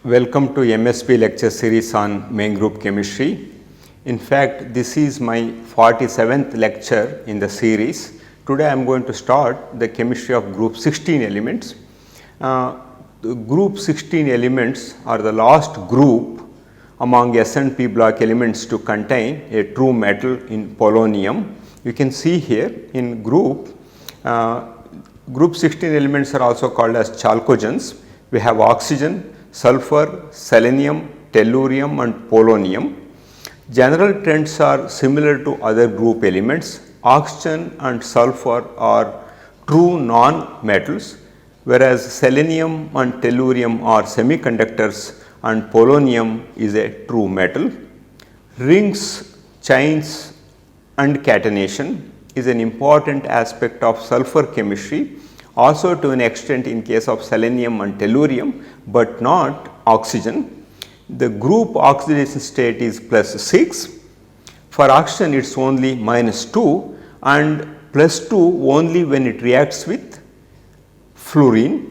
Welcome to MSP lecture series on main group chemistry. In fact, this is my 47th lecture in the series. Today I am going to start the chemistry of group 16 elements. The group 16 elements are the last group among S and P block elements to contain a true metal in polonium. You can see here in group 16 elements are also called as chalcogens. We have oxygen, sulfur, selenium, tellurium and polonium. General trends are similar to other group elements. Oxygen and sulfur are true non-metals, whereas selenium and tellurium are semiconductors and polonium is a true metal. Rings, chains and catenation is an important aspect of sulfur chemistry, also to an extent in case of selenium and tellurium, but not oxygen. The group oxidation state is +6. For oxygen it is only -2 and +2 only when it reacts with fluorine.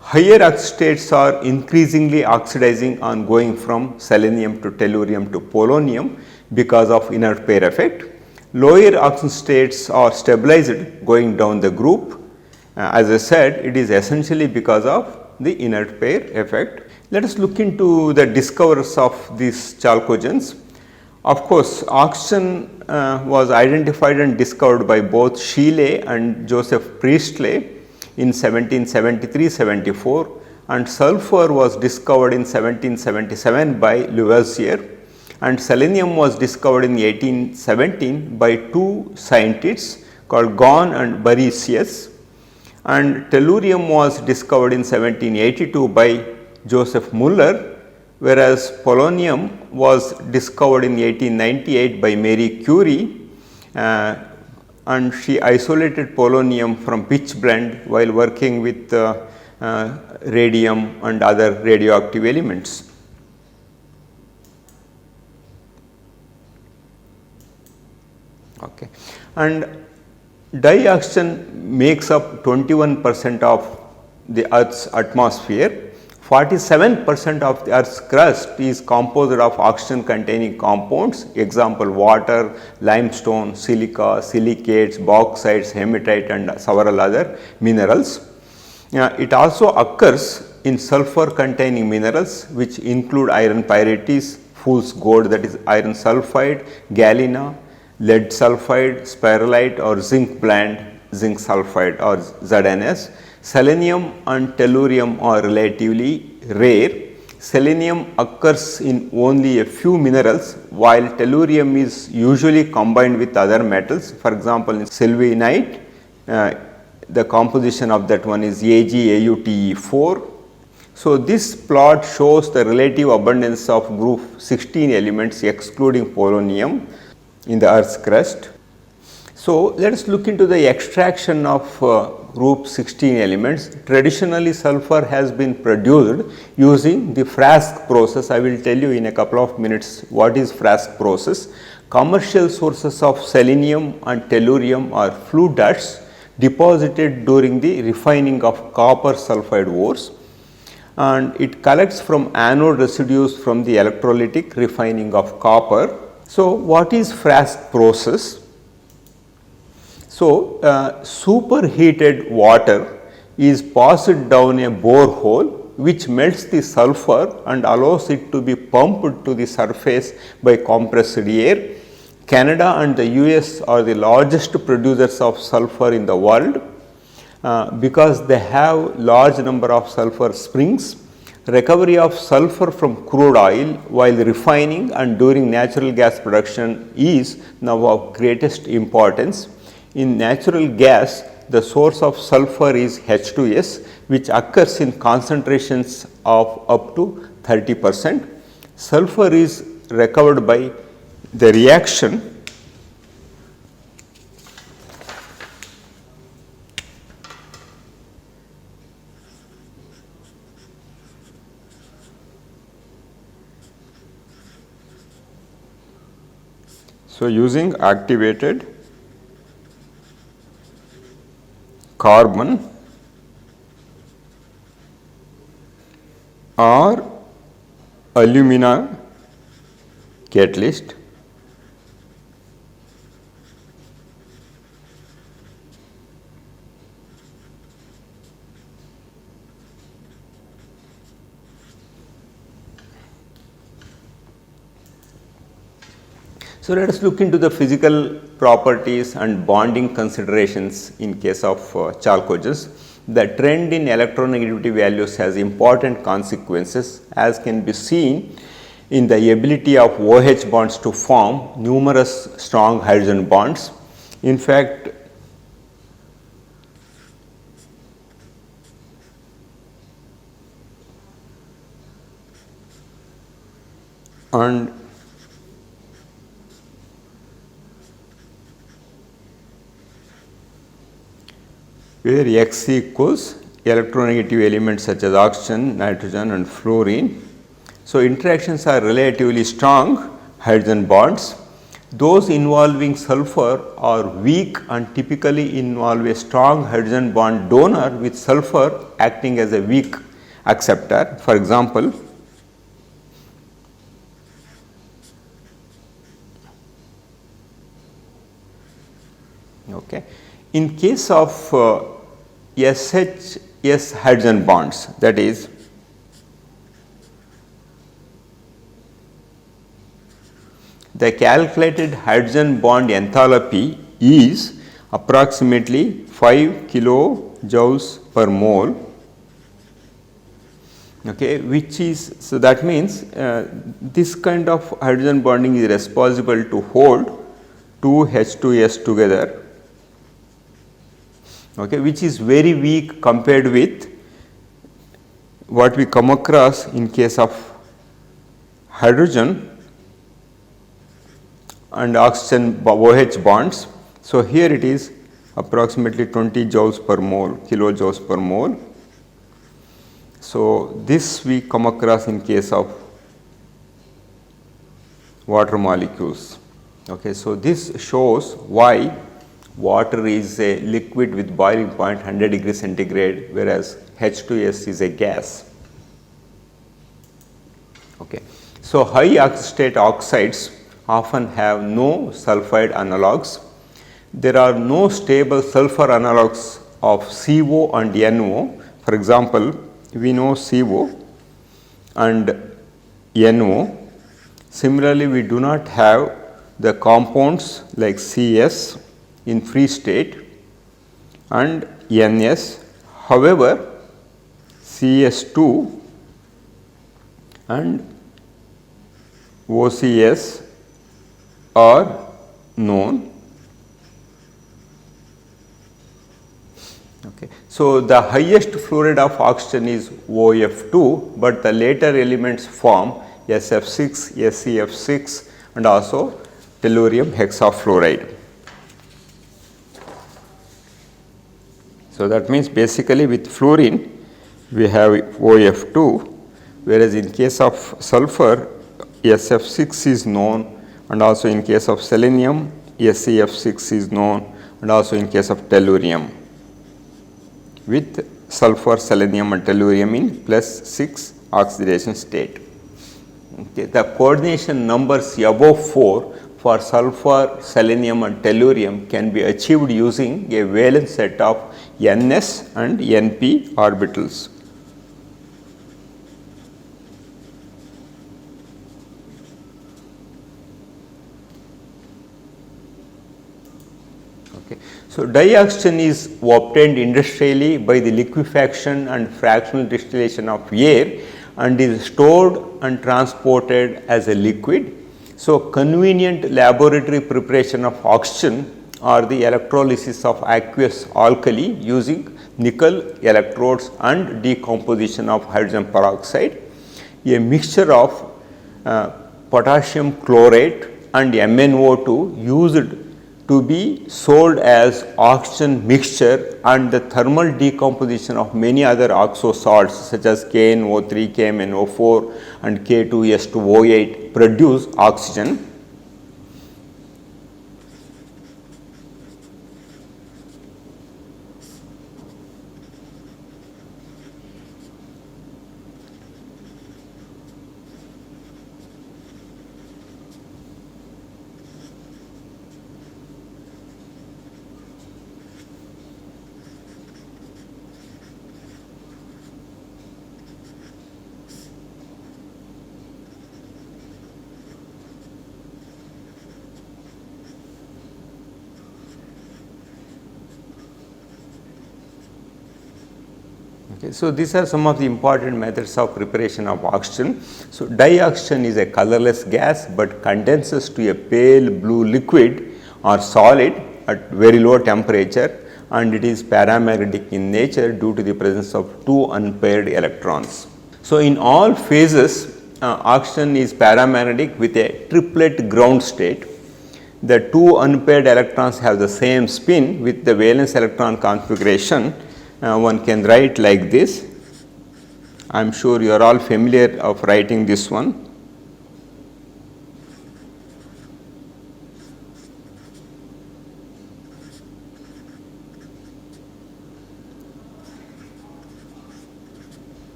Higher oxidation states are increasingly oxidizing on going from selenium to tellurium to polonium because of inert pair effect. Lower oxidation states are stabilized going down the group. As I said, it is essentially because of the inert pair effect. Let us look into the discoverers of these chalcogens. Of course, oxygen was identified and discovered by both Scheele and Joseph Priestley in 1773-74, and sulfur was discovered in 1777 by Lavoisier, and selenium was discovered in 1817 by two scientists called Gahn and Barisius, and tellurium was discovered in 1782 by Joseph Muller, whereas polonium was discovered in 1898 by Marie Curie, and she isolated polonium from pitchblende while working with radium and other radioactive elements. Okay. And dioxygen makes up 21% of the Earth's atmosphere. 47% of the Earth's crust is composed of oxygen containing compounds, example water, limestone, silica, silicates, bauxites, hematite and several other minerals. It also occurs in sulfur containing minerals which include iron pyrites, fool's gold, that is iron sulfide, galena, lead sulfide, spiralite or zinc blende, zinc sulfide or ZNS. Selenium and tellurium are relatively rare. Selenium occurs in only a few minerals, while tellurium is usually combined with other metals. For example, in sylvinite, the composition of that one is AgAuTe4. So, this plot shows the relative abundance of group 16 elements excluding polonium in the Earth's crust. So, let us look into the extraction of group 16 elements. Traditionally, sulfur has been produced using the Frask process. I will tell you in a couple of minutes what is Frask process. Commercial sources of selenium and tellurium are flue ducts deposited during the refining of copper sulfide ores, and it collects from anode residues from the electrolytic refining of copper. So, what is Frask process? So, superheated water is passed down a borehole which melts the sulfur and allows it to be pumped to the surface by compressed air. Canada and the US are the largest producers of sulfur in the world because they have large number of sulfur springs. Recovery of sulfur from crude oil while refining and during natural gas production is now of greatest importance. In natural gas, the source of sulfur is H2S, which occurs in concentrations of up to 30%. Sulfur is recovered by the reaction So, using activated carbon or alumina catalyst. So, let us look into the physical properties and bonding considerations in case of chalcogens. The trend in electronegativity values has important consequences, as can be seen in the ability of OH bonds to form numerous strong hydrogen bonds. In fact, and where X equals electronegative elements such as oxygen, nitrogen and fluorine. So, interactions are relatively strong hydrogen bonds. Those involving sulfur are weak and typically involve a strong hydrogen bond donor with sulfur acting as a weak acceptor. For example, okay. In case of SH hydrogen bonds, that is the calculated hydrogen bond enthalpy is approximately 5 kilojoules per mole, okay, which is, so that means this kind of hydrogen bonding is responsible to hold two H2S together, okay, which is very weak compared with what we come across in case of hydrogen and oxygen OH bonds. So, here it is approximately 20 joules per mole, kilojoules per mole. So, this we come across in case of water molecules. Okay. So, this shows why water is a liquid with boiling point 100 degrees centigrade, whereas H2S is a gas. Okay. So, high oxidate oxides often have no sulfide analogues. There are no stable sulfur analogues of CO and NO. For example, we know CO and NO. Similarly, we do not have the compounds like CS in free state and NS. However, CS2 and OCS are known. Okay. So, the highest fluoride of oxygen is OF2, but the later elements form SF6, SCF6 and also tellurium hexafluoride. So, that means basically with fluorine we have OF2, whereas in case of sulfur SF6 is known, and also in case of selenium SCF6 is known, and also in case of tellurium with sulfur, selenium and tellurium in +6 oxidation state. Okay. The coordination numbers above 4 for sulfur, selenium and tellurium can be achieved using a valence set of NS and NP orbitals. Okay. So, dioxygen is obtained industrially by the liquefaction and fractional distillation of air and is stored and transported as a liquid. So, convenient laboratory preparation of oxygen or the electrolysis of aqueous alkali using nickel electrodes and decomposition of hydrogen peroxide. A mixture of potassium chlorate and MnO2 used to be sold as oxygen mixture, and the thermal decomposition of many other oxo salts such as KNO3, KMnO4 and K2S2O8 produce oxygen. Okay, so these are some of the important methods of preparation of oxygen. So dioxygen is a colorless gas but condenses to a pale blue liquid or solid at very low temperature, and it is paramagnetic in nature due to the presence of two unpaired electrons. So in all phases, oxygen is paramagnetic with a triplet ground state. The two unpaired electrons have the same spin with the valence electron configuration. One can write like this. I am sure you are all familiar of writing this one.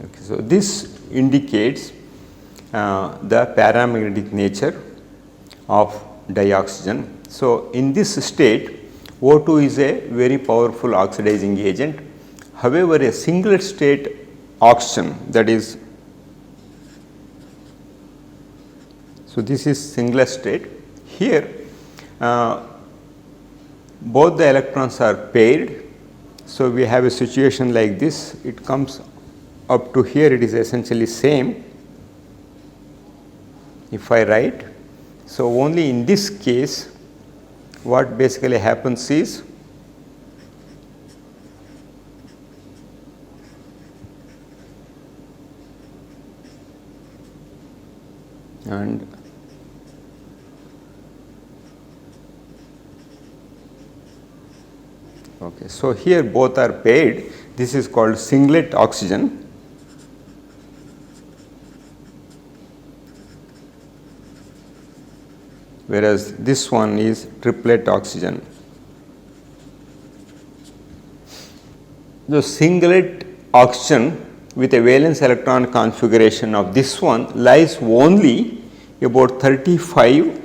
Okay, so this indicates the paramagnetic nature of dioxygen. So in this state, O2 is a very powerful oxidizing agent. However, a singlet state oxygen, that is, so this is singlet state. Here both the electrons are paired. So we have a situation like this. It comes up to here, it is essentially same if I write. So only in this case what basically happens is and okay, so here both are paired. This is called singlet oxygen. Whereas this one is triplet oxygen. The singlet oxygen with a valence electron configuration of this one lies only about 35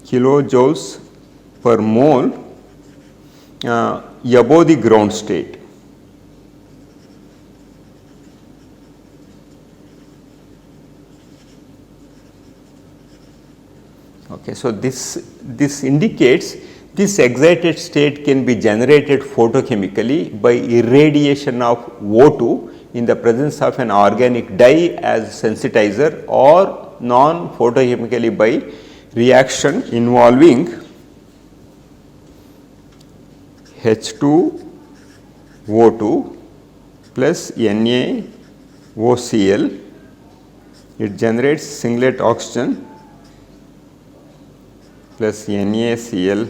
kilojoules per mole above the ground state. Okay, so this indicates this excited state can be generated photochemically by irradiation of O2 in the presence of an organic dye as sensitizer, or non-photochemically by reaction involving H2O2 plus NaOCl. It generates singlet oxygen plus NaCl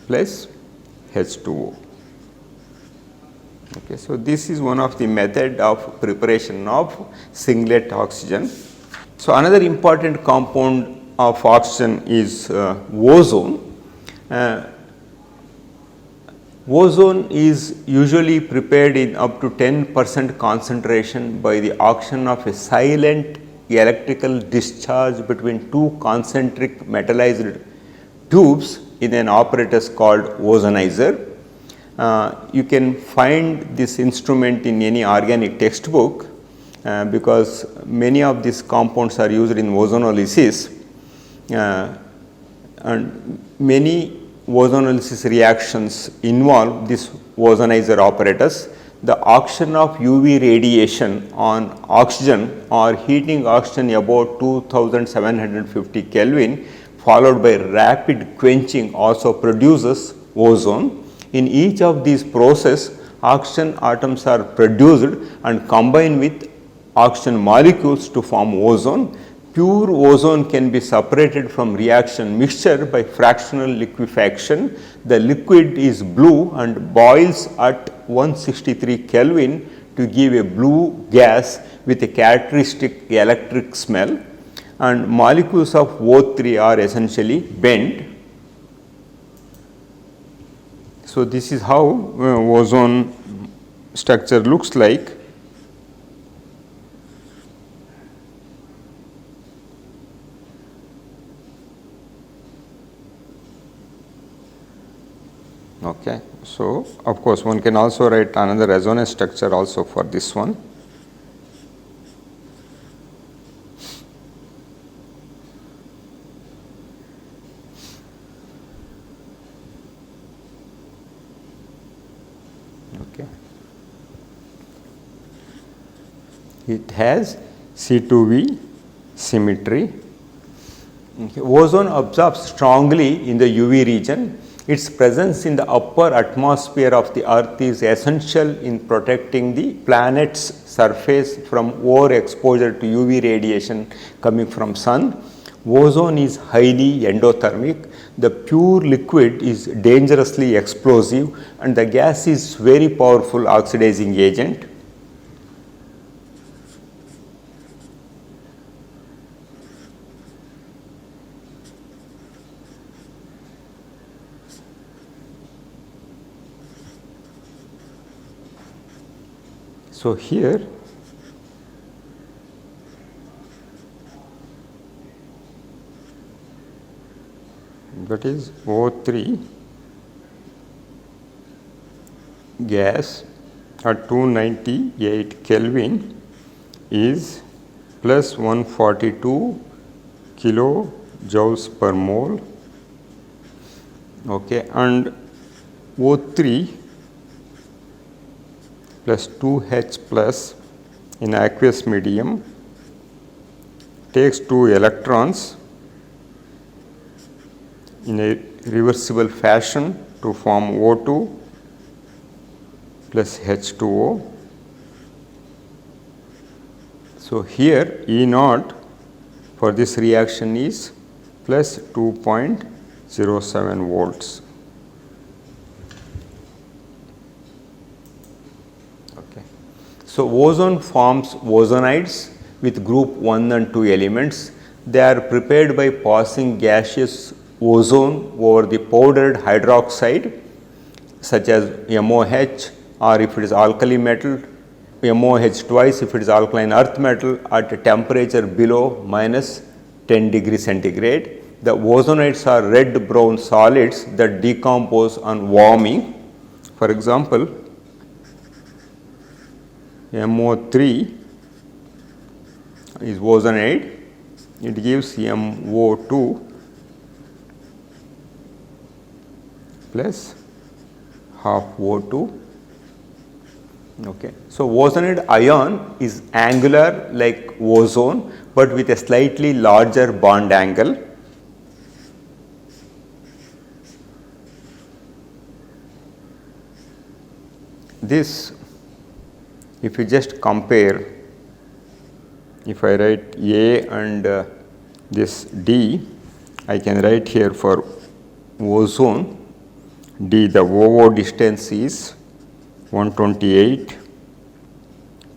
plus H2O. Okay, so this is one of the method of preparation of singlet oxygen. So another important compound of oxygen is ozone. Ozone is usually prepared in up to 10% concentration by the action of a silent electrical discharge between two concentric metallized tubes in an apparatus called ozonizer. You can find this instrument in any organic textbook because many of these compounds are used in ozonolysis, and many ozonolysis reactions involve this ozonizer apparatus. The action of UV radiation on oxygen or heating oxygen about 2750 Kelvin followed by rapid quenching also produces ozone. In each of these processes, oxygen atoms are produced and combine with oxygen molecules to form ozone. Pure ozone can be separated from reaction mixture by fractional liquefaction. The liquid is blue and boils at 163 Kelvin to give a blue gas with a characteristic electric smell. and molecules of O3 are essentially bent. So, this is how ozone structure looks like. Okay. So, of course, one can also write another resonance structure also for this one. Okay. It has C2V symmetry. Okay. Ozone absorbs strongly in the UV region. Its presence in the upper atmosphere of the earth is essential in protecting the planet's surface from overexposure to UV radiation coming from sun. Ozone is highly endothermic. The pure liquid is dangerously explosive and the gas is very powerful oxidizing agent. So, here that is O3 gas at 298 Kelvin is plus 142 kilojoules per mole, okay, and O3 plus 2H plus in aqueous medium takes 2 electrons in a reversible fashion to form O2 plus H2O. So, here E naught for this reaction is plus 2.07 volts. So, ozone forms ozonides with group 1 and 2 elements. They are prepared by passing gaseous ozone over the powdered hydroxide such as MOH, or if it is alkali metal, MOH twice if it is alkaline earth metal at a temperature below minus 10 degree centigrade. The ozonides are red brown solids that decompose on warming. For example, MO3 is ozonide, it gives MO2 plus half O2. Okay. So, ozonide ion is angular like ozone, but with a slightly larger bond angle. This, if you just compare, if I write A and this D, I can write here for ozone D, the OO distance is 128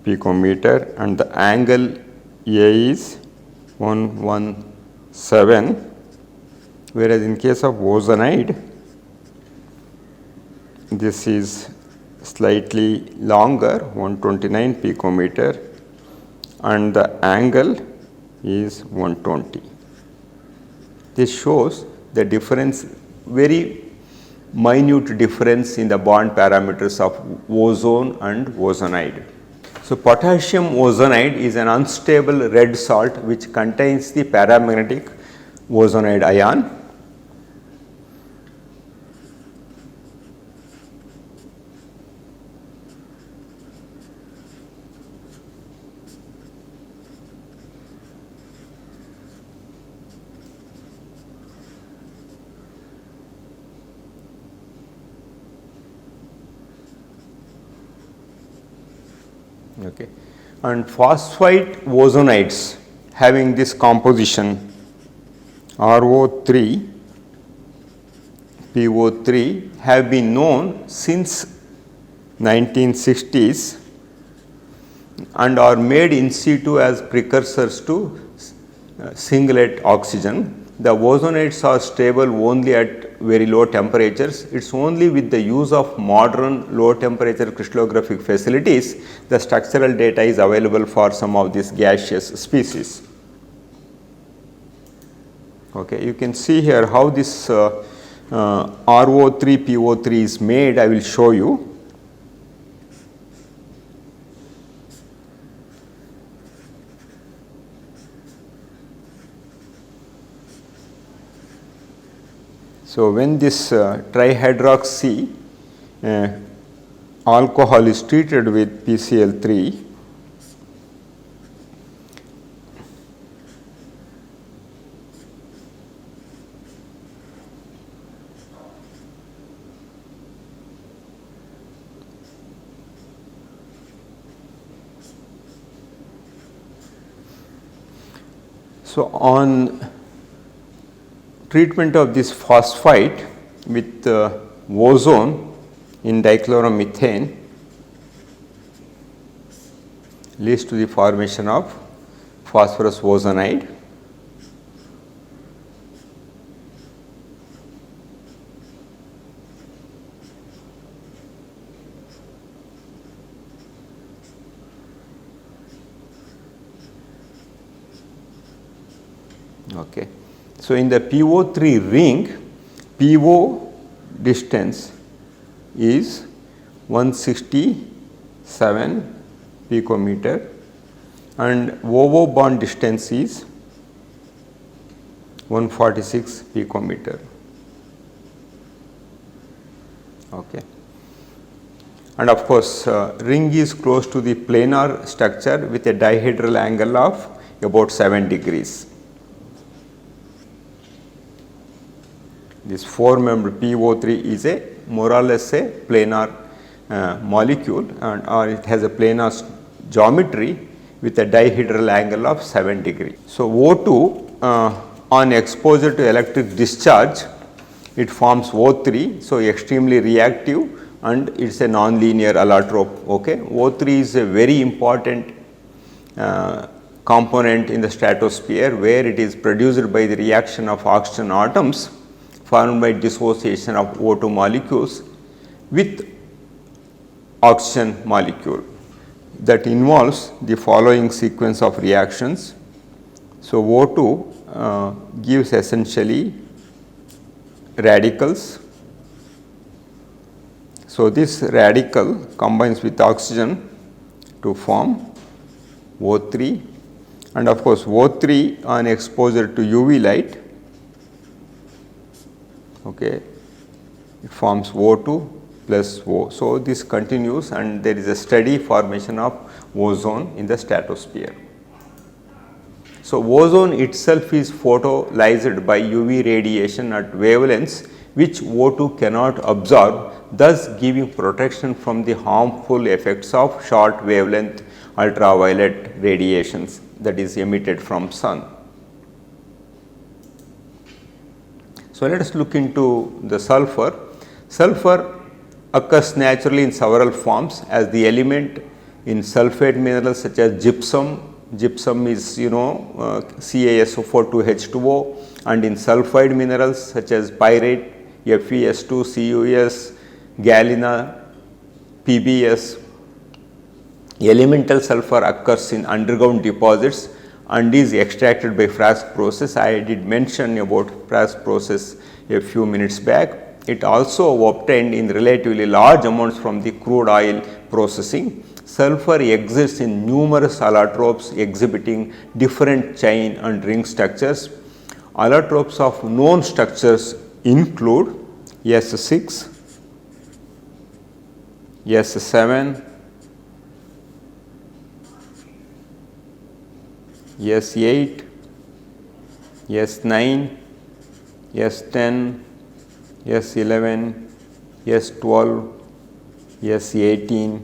picometer and the angle A is 117, whereas in case of ozonide, this is slightly longer, 129 picometer, and the angle is 120. This shows the difference, very minute difference in the bond parameters of ozone and ozonide. So, potassium ozonide is an unstable red salt which contains the paramagnetic ozonide ion. Okay. And phosphite ozonides having this composition RO3, PO3 have been known since 1960s and are made in situ as precursors to singlet oxygen. The ozonides are stable only at very low temperatures. It is only with the use of modern low temperature crystallographic facilities the structural data is available for some of these gaseous species. Okay, you can see here how this RO3 PO3 is made. I will show you. So, when this trihydroxy alcohol is treated with PCl3, so on treatment of this phosphite with ozone in dichloromethane leads to the formation of phosphorus ozonide. Okay. So, in the PO3 ring, PO distance is 167 picometer and OO bond distance is 146 picometer. Okay. And of course, ring is close to the planar structure with a dihedral angle of about 7 degrees. This 4-membered PO3 is a more or less a planar molecule and or it has a planar geometry with a dihedral angle of 7 degree. So, O2 on exposure to electric discharge it forms O3. So, extremely reactive and it is a non-linear allotrope. Okay. O3 is a very important component in the stratosphere where it is produced by the reaction of oxygen atoms formed by dissociation of O2 molecules with oxygen molecule that involves the following sequence of reactions. So, O2 gives essentially radicals. So, this radical combines with oxygen to form O3 and of course, O3 on exposure to UV light, okay, it forms O2 plus O. So, this continues and there is a steady formation of ozone in the stratosphere. So, ozone itself is photolyzed by UV radiation at wavelengths which O2 cannot absorb, thus giving protection from the harmful effects of short wavelength ultraviolet radiations that is emitted from sun. So, let us look into the sulfur. Sulfur occurs naturally in several forms as the element in sulfate minerals such as gypsum. Gypsum is CaSO4 2H2O and in sulfide minerals such as pyrite, FeS2, CuS, galena, PbS. Elemental sulfur occurs in underground deposits and is extracted by Frask process. I did mention about Frask process a few minutes back. It also obtained in relatively large amounts from the crude oil processing. Sulfur exists in numerous allotropes exhibiting different chain and ring structures. Allotropes of known structures include S6, S7, S8, S9, S10, S11, S12, S18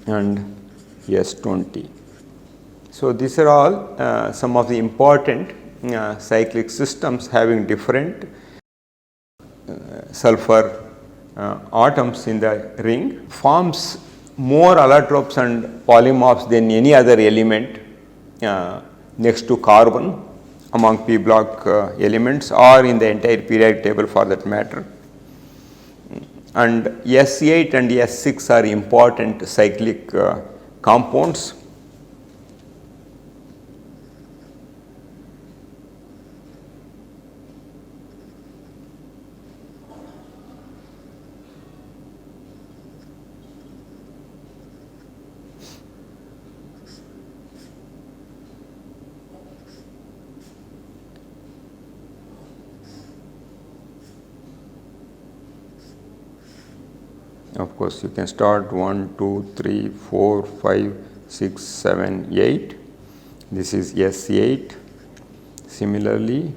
and S20. So, these are all some of the important cyclic systems having different sulfur atoms in the ring, forms more allotropes and polymorphs than any other element next to carbon among p block elements or in the entire periodic table for that matter. And S8 and S6 are important cyclic compounds. Of course, you can start 1, 2, 3, 4, 5, 6, 7, 8. This is S8. Similarly,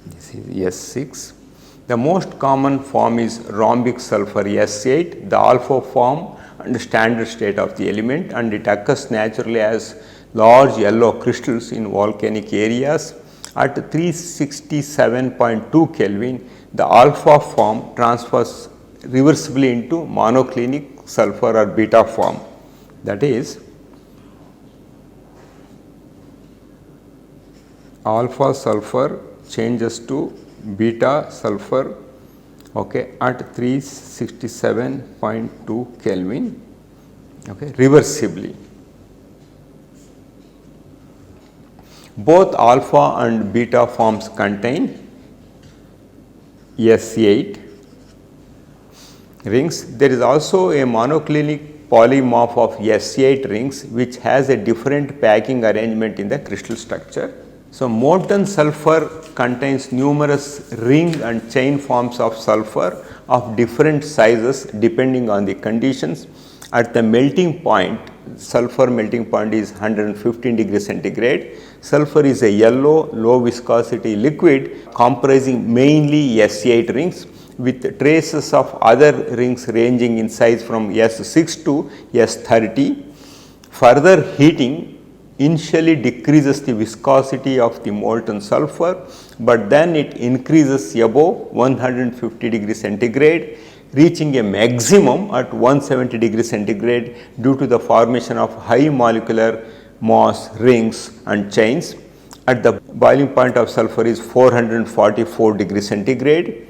this is S6. The most common form is rhombic sulfur S8, the alpha form and the standard state of the element, and it occurs naturally as large yellow crystals in volcanic areas. At 367.2 Kelvin, the alpha form transfers reversibly into monoclinic sulfur or beta form. That is, alpha sulfur changes to beta sulfur, okay, at 367.2 Kelvin, okay, reversibly. Both alpha and beta forms contain S8 rings. There is also a monoclinic polymorph of S8 rings which has a different packing arrangement in the crystal structure. So, molten sulfur contains numerous ring and chain forms of sulfur of different sizes depending on the conditions. At the melting point, sulfur melting point is 115 degrees centigrade. Sulfur is a yellow, low viscosity liquid comprising mainly S8 rings with traces of other rings ranging in size from S6 to S30. Further heating initially decreases the viscosity of the molten sulfur, but then it increases above 150 degrees centigrade, reaching a maximum at 170 degrees centigrade due to the formation of high molecular mass rings and chains. At the boiling point of sulfur is 444 degrees centigrade.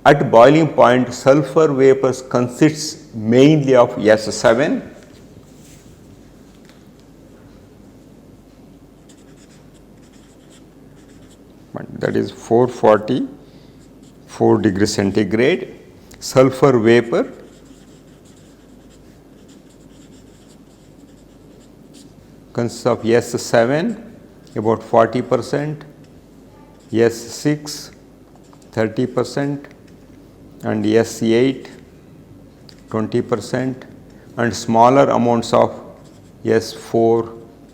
At boiling point, sulfur vapors consists mainly of S7. That is 444 degrees centigrade. Sulfur vapor consists of S7 about 40%, S6 30% and S8 20% and smaller amounts of S4,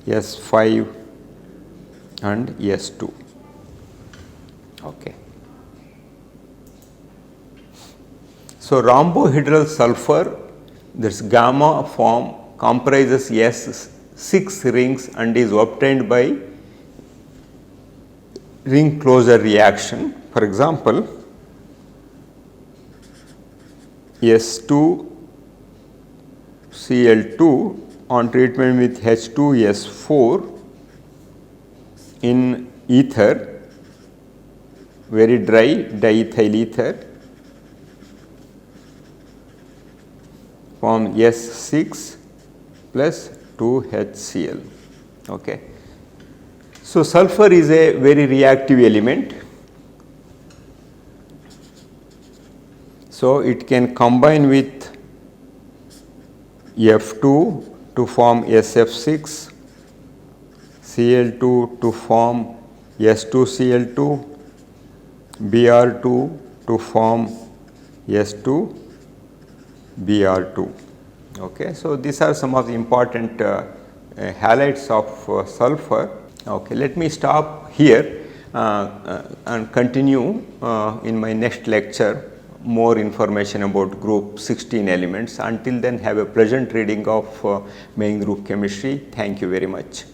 S5 and S2. Okay. So, rhombohedral sulfur, this gamma form comprises S6 rings and is obtained by ring closure reaction. For example, S2 Cl2 on treatment with H2S4 in ether, very dry diethyl ether, form S6 plus 2HCl. Okay. So, sulfur is a very reactive element. So, it can combine with F2 to form SF6, Cl2 to form S2Cl2, Br2 to form S2 Br2. Okay. So, these are some of the important halides of sulfur. Okay. Let me stop here and continue in my next lecture more information about group 16 elements. Until then, have a pleasant reading of main group chemistry. Thank you very much.